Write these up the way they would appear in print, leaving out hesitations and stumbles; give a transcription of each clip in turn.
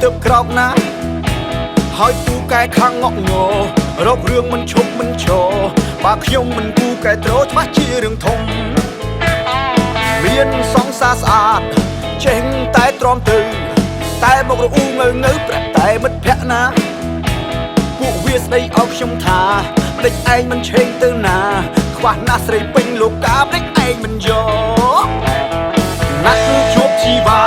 ទៅក្រោកណាហើយពូកែខាងងក់ងរករឿងមិនឈប់មិនឈរបើខ្ញុំមិនពូកែត្រោច្បាស់ជារឿងធំមានសង្សារស្អាតចេះតែទ្រាំទៅតែមករអ៊ូងើប្រាប់តែមិត្តភក្តិណាពួកវាស្ដីឲ្យខ្ញុំថាម្ដេចឯងមិនឆេងទៅណាខ្វះណាស់ស្រីពេញលោកកាម្ដេចឯងមិនយកណាស់ជួបជីវ៉ា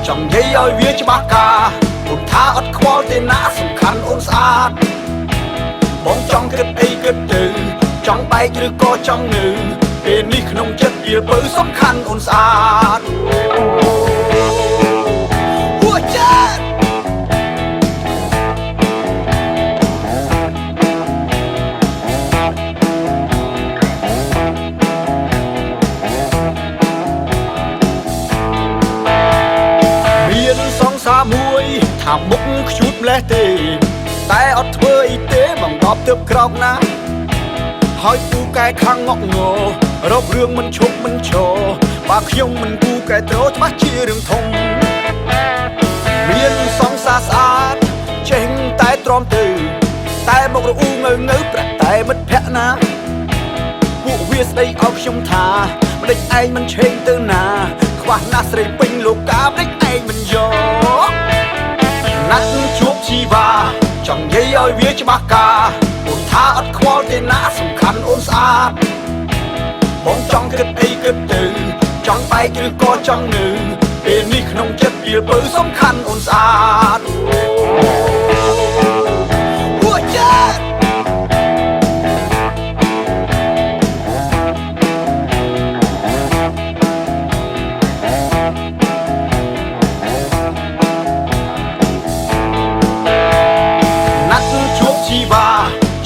ចង់និយាយឲ្យវាច្បាស់ការពុទ្ធថាអត់ខ្វល់ទេណាសំខាន់អូនស្អាតបងចង់គិតអីគិតទៅចង់បែកឬក៏ចង់នៅពេលនេះក្នុងចិត្តវាបើសំខាន់អូនស្អាតអូចាមានសង្សារមួយថាមុខខ្ជូតម្លេះទេតែអត់ធ្វើអីទេបងតបទើបក្រោកណាហើយពូកែខាងងក់ងរករឿងមិនឈប់មិនឈរបើខ្ញុំមិនពូកែត្រោច្បាស់ជារឿងធំមានសង្សារស្អាតចេះតែទ្រាំទៅតែមករអ៊ូងើប្រាប់តែមិត្តភក្តិណាពួកវាស្ដីឲ្យខ្ញុំថាម្ដេចឯងមិនឆេងទៅណាខ្វះណាស់ស្រីពេញលោកកាម្ដេចឯងមិនយកណាស់ជួបជីវ៉ាចង់និយាយឲ្យវាច្បាស់ការពុទ្ធថាអត់ខ្វល់ទេណាសំខាន់អូនស្អាតបងចង់គិតអីគិតទៅចង់បែកឬក៏ចង់នៅពេលនេះក្នុងចិត្តវាបើសំខាន់អូនស្អាតអូចា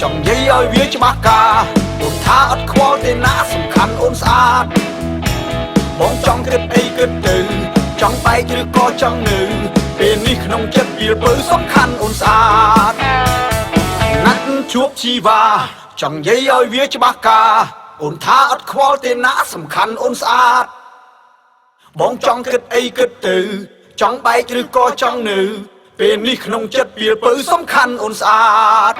ចង់និយាយឲ្យវាច្បាស់ការពុទ្ធថាអត់ខ្វល់ទេណាសំខាន់អូនស្អាតបងចង់គិតអីគិតទៅចង់បែកឬក៏ចង់នៅពេលនេះក្នុងចិត្តវាបើសំខាន់អូនស្អាតណាត់ជួបជីវ៉ាចង់និយាយឲ្យវាច្បាស់ការអូនថាអត់ខ្វល់ទេណាសំខាន់អូនស្អាតបងចង់គិតអីគិតទៅចង់បែកឬក៏ចង់នៅពេលនេះក្នុងចិត្តវាបើសំខាន់អូនស្អាត